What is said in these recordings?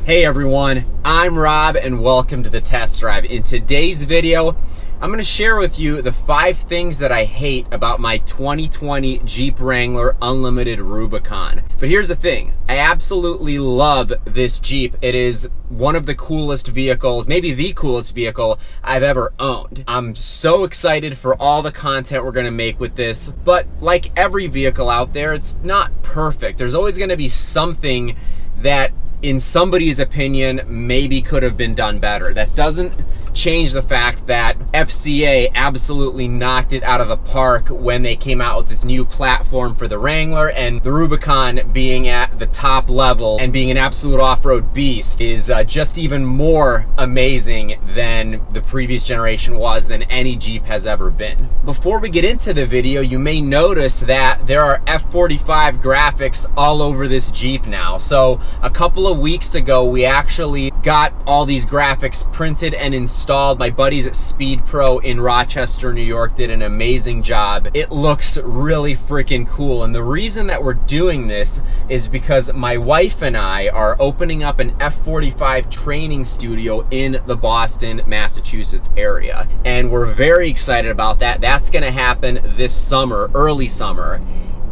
Hey everyone, I'm Rob and welcome to the test drive. In today's video, I'm going to share with you the 5 things that I hate about my 2020 Jeep Wrangler Unlimited Rubicon. But here's the thing, I absolutely love this Jeep. It is one of the coolest vehicles, maybe the coolest vehicle I've ever owned. I'm so excited for all the content we're going to make with this, but like every vehicle out there, it's not perfect. There's always going to be something that in somebody's opinion, maybe could have been done better. That doesn't change the fact that FCA absolutely knocked it out of the park when they came out with this new platform for the Wrangler, and the Rubicon being at the top level and being an absolute off-road beast is just even more amazing than the previous generation was, than any Jeep has ever been. Before we get into the video, you may notice that there are F45 graphics all over this Jeep now. So a couple of weeks ago, we actually got all these graphics printed and installed. My buddies at Speed Pro in Rochester, New York did an amazing job. It looks really freaking cool. And the reason that we're doing this is because my wife and I are opening up an F45 training studio in the Boston, Massachusetts area. And we're very excited about that. That's gonna happen this summer, early summer.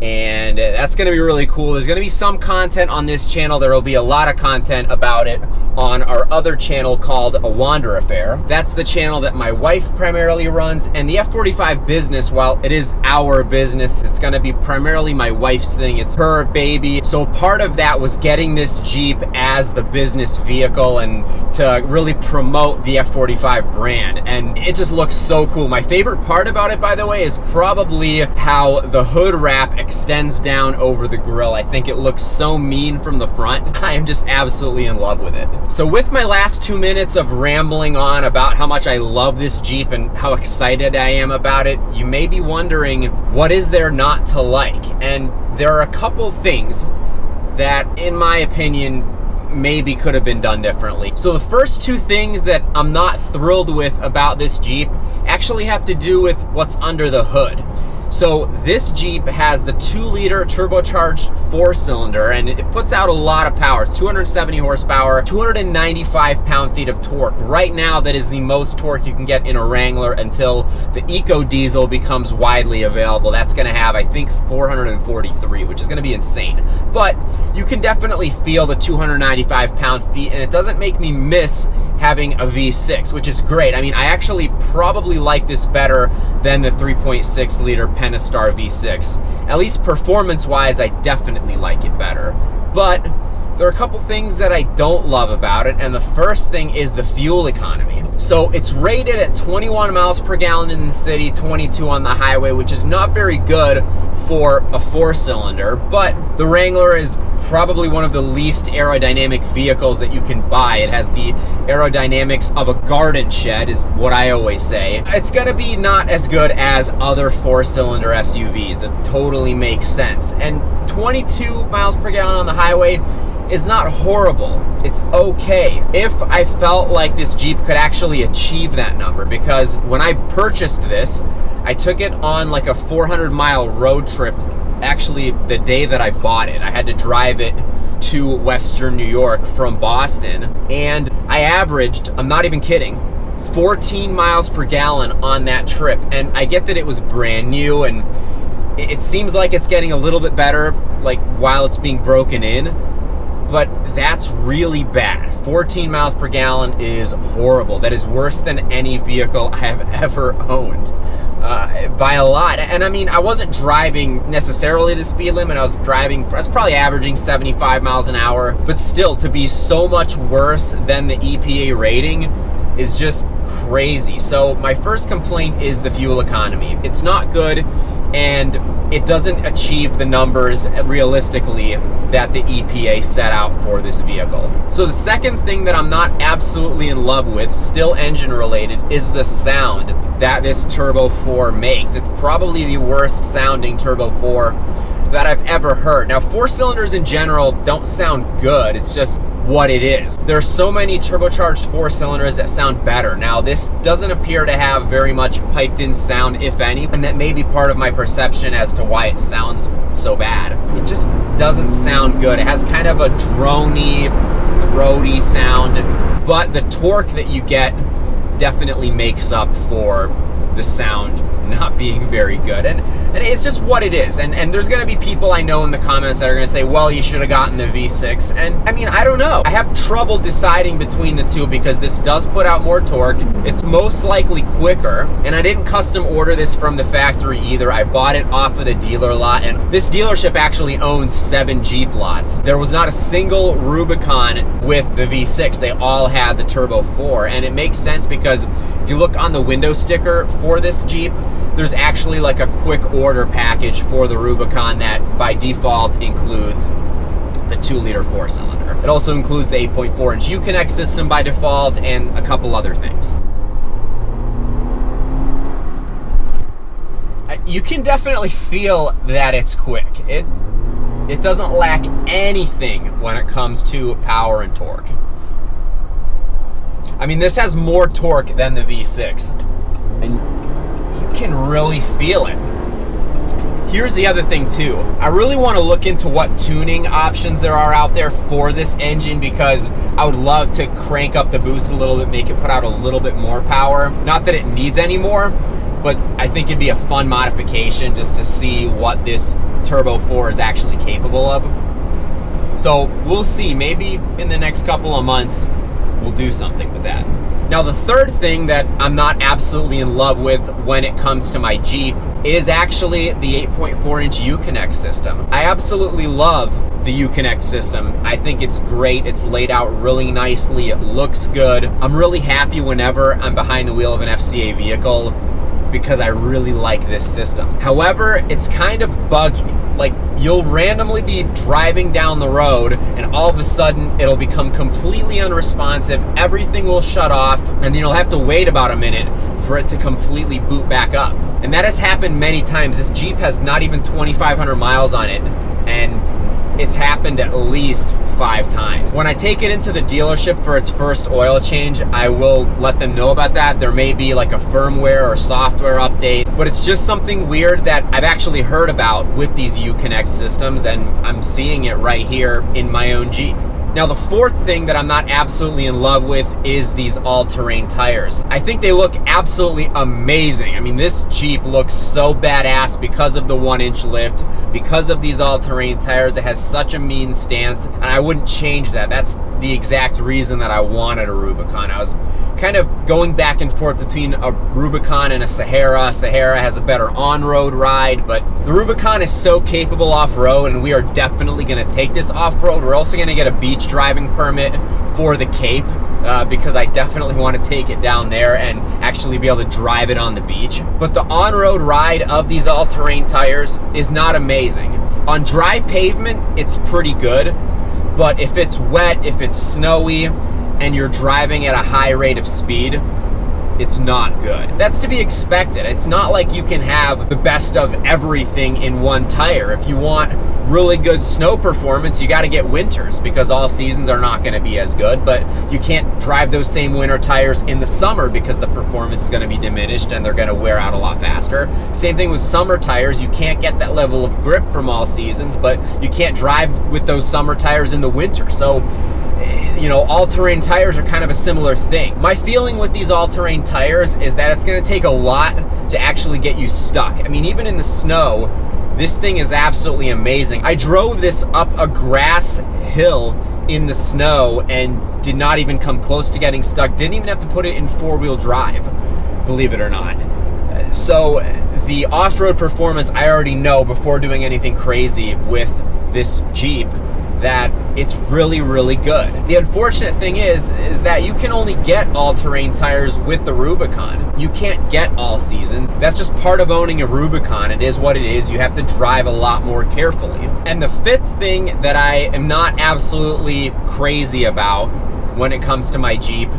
And that's gonna be really cool. There's gonna be some content on this channel. There will be a lot of content about it on our other channel called A Wander Affair. That's the channel that my wife primarily runs. And the F45 business, while it is our business, it's gonna be primarily my wife's thing. It's her baby. So part of that was getting this Jeep as the business vehicle and to really promote the F45 brand. And it just looks so cool. My favorite part about it, by the way, is probably how the hood wrap extends down over the grille. I think it looks so mean from the front. I am just absolutely in love with it. So with my last 2 minutes of rambling on about how much I love this Jeep and how excited I am about it, you may be wondering, what is there not to like? And there are a couple things that, in my opinion, maybe could have been done differently. So the first 2 things that I'm not thrilled with about this Jeep actually have to do with what's under the hood. So this Jeep has the 2-liter turbocharged 4-cylinder, and it puts out a lot of power. It's 270 horsepower, 295 pound-feet of torque. Right now, that is the most torque you can get in a Wrangler until the Eco Diesel becomes widely available. That's gonna have, I think, 443, which is gonna be insane. But you can definitely feel the 295 pound-feet, and it doesn't make me miss having a V6, which is great. I mean, I actually probably like this better than the 3.6-liter Pentastar V6. At least performance-wise, I definitely like it better. But there are a couple things that I don't love about it, and the first thing is the fuel economy. So it's rated at 21 miles per gallon in the city, 22 on the highway, which is not very good for a 4-cylinder, but the Wrangler is probably one of the least aerodynamic vehicles that you can buy. It has the aerodynamics of a garden shed, is what I always say. It's gonna be not as good as other 4-cylinder SUVs. It totally makes sense. And 22 miles per gallon on the highway is not horrible. It's okay. If I felt like this Jeep could actually achieve that number, because when I purchased this, I took it on like a 400-mile road trip. Actually, the day that I bought it, I had to drive it to Western New York from Boston, and I averaged, I'm not even kidding, 14 miles per gallon on that trip. And I get that it was brand new, and it seems like it's getting a little bit better, like while it's being broken in, but that's really bad. 14 miles per gallon is horrible. That is worse than any vehicle I have ever owned. By a lot. And I mean, I wasn't driving necessarily the speed limit. I was probably averaging 75 miles an hour, but still, to be so much worse than the EPA rating is just crazy. So my first complaint is the fuel economy. It's not good, and it doesn't achieve the numbers realistically that the EPA set out for this vehicle. So the second thing that I'm not absolutely in love with, still engine related, is the sound that this Turbo 4 makes. It's probably the worst sounding Turbo 4 that I've ever heard. Now, 4-cylinders in general don't sound good. It's just what it is. There's so many turbocharged 4-cylinders that sound better. Now, this doesn't appear to have very much piped in sound, if any, and that may be part of my perception as to why it sounds so bad. It just doesn't sound good. It has kind of a drony, roady sound, but the torque that you get definitely makes up for the sound not being very good, and it's just what it is. And there's gonna be people I know in the comments that are gonna say, well, you should have gotten the V6, and I mean, I don't know. I have trouble deciding between the two because this does put out more torque. It's most likely quicker, and I didn't custom order this from the factory either. I bought it off of the dealer lot, and this dealership actually owns 7 Jeep lots. There was not a single Rubicon with the V6. They all had the Turbo 4, and it makes sense because if you look on the window sticker for this Jeep, there's actually like a quick order package for the Rubicon that by default includes the 2-liter 4-cylinder. It also includes the 8.4-inch Uconnect system by default and a couple other things. You can definitely feel that it's quick. It doesn't lack anything when it comes to power and torque. I mean, this has more torque than the V6, and you can really feel it. Here's the other thing too. I really want to look into what tuning options there are out there for this engine, because I would love to crank up the boost a little bit, make it put out a little bit more power. Not that it needs any more, but I think it'd be a fun modification just to see what this Turbo 4 is actually capable of. So we'll see, maybe in the next couple of months, we'll do something with that. Now, the third thing that I'm not absolutely in love with when it comes to my Jeep is actually the 8.4-inch Uconnect system. I absolutely love the Uconnect system. I think it's great. It's laid out really nicely. It looks good. I'm really happy whenever I'm behind the wheel of an FCA vehicle because I really like this system. However, it's kind of buggy. Like, you'll randomly be driving down the road and all of a sudden it'll become completely unresponsive, everything will shut off, and then you'll have to wait about a minute for it to completely boot back up. And that has happened many times. This Jeep has not even 2,500 miles on it, and it's happened at least 5 times. When I take it into the dealership for its first oil change, I will let them know about that. There may be like a firmware or software update, but it's just something weird that I've actually heard about with these Uconnect systems, and I'm seeing it right here in my own Jeep. Now, the fourth thing that I'm not absolutely in love with is these all-terrain tires. I think they look absolutely amazing. I mean, this Jeep looks so badass because of the 1-inch lift, because of these all-terrain tires. It has such a mean stance, and I wouldn't change that. That's the exact reason that I wanted a Rubicon. I was kind of going back and forth between a Rubicon and a Sahara. Sahara has a better on-road ride, but the Rubicon is so capable off-road, and we are definitely going to take this off-road. We're also going to get a beach driving permit for the Cape because I definitely want to take it down there and actually be able to drive it on the beach. But the on-road ride of these all-terrain tires is not amazing. On dry pavement, it's pretty good, but if it's wet, if it's snowy, and you're driving at a high rate of speed, it's not good. That's to be expected. It's not like you can have the best of everything in one tire. If you want really good snow performance, you got to get winters, because all seasons are not going to be as good, but you can't drive those same winter tires in the summer because the performance is going to be diminished and they're going to wear out a lot faster. Same thing with summer tires. You can't get that level of grip from all seasons, but you can't drive with those summer tires in the winter. So, you know, all-terrain tires are kind of a similar thing. My feeling with these all-terrain tires is that it's going to take a lot to actually get you stuck. I mean, even in the snow, this thing is absolutely amazing. I drove this up a grass hill in the snow and did not even come close to getting stuck. Didn't even have to put it in 4-wheel drive, believe it or not. So the off-road performance, I already know before doing anything crazy with this Jeep that it's really, really good. The unfortunate thing is that you can only get all-terrain tires with the Rubicon. You can't get all seasons. That's just part of owning a Rubicon. It is what it is. You have to drive a lot more carefully. And the fifth thing that I am not absolutely crazy about when it comes to my Jeep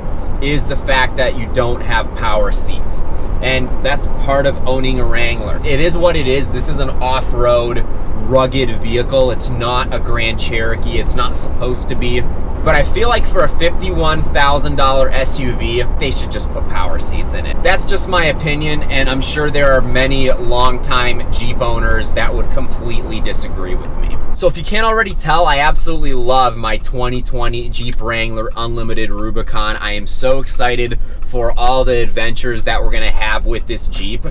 is the fact that you don't have power seats. And that's part of owning a Wrangler. It is what it is. This is an off-road, rugged vehicle. It's not a Grand Cherokee. It's not supposed to be. But I feel like for a $51,000 SUV, they should just put power seats in it. That's just my opinion, and I'm sure there are many longtime Jeep owners that would completely disagree with me. So if you can't already tell, I absolutely love my 2020 Jeep Wrangler Unlimited Rubicon. I am so excited for all the adventures that we're gonna have with this Jeep.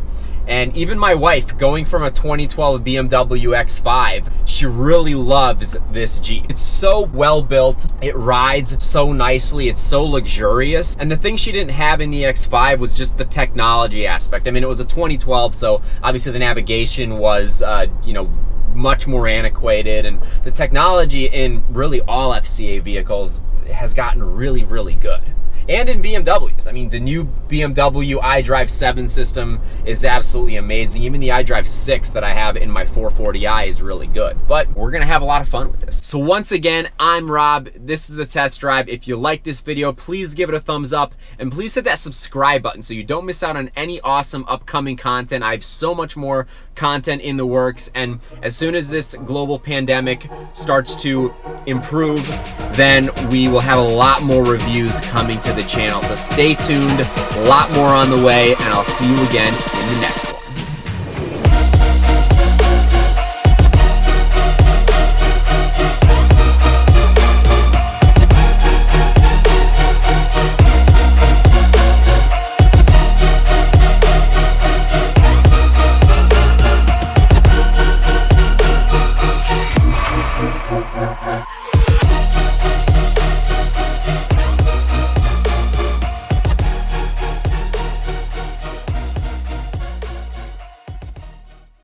And even my wife, going from a 2012 BMW X5, she really loves this Jeep. It's so well built, it rides so nicely, it's so luxurious. And the thing she didn't have in the X5 was just the technology aspect. I mean, it was a 2012, so obviously the navigation was, much more antiquated, and the technology in really all FCA vehicles has gotten really, really good. And in BMWs. I mean, the new BMW iDrive 7 system is absolutely amazing. Even the iDrive 6 that I have in my 440i is really good. But we're gonna have a lot of fun with this. So once again, I'm Rob. This is the test drive. If you like this video, please give it a thumbs up, and please hit that subscribe button so you don't miss out on any awesome upcoming content. I have so much more content in the works, and as soon as this global pandemic starts to improve, then we will have a lot more reviews coming to the channel. So stay tuned, a lot more on the way, and I'll see you again in the next one.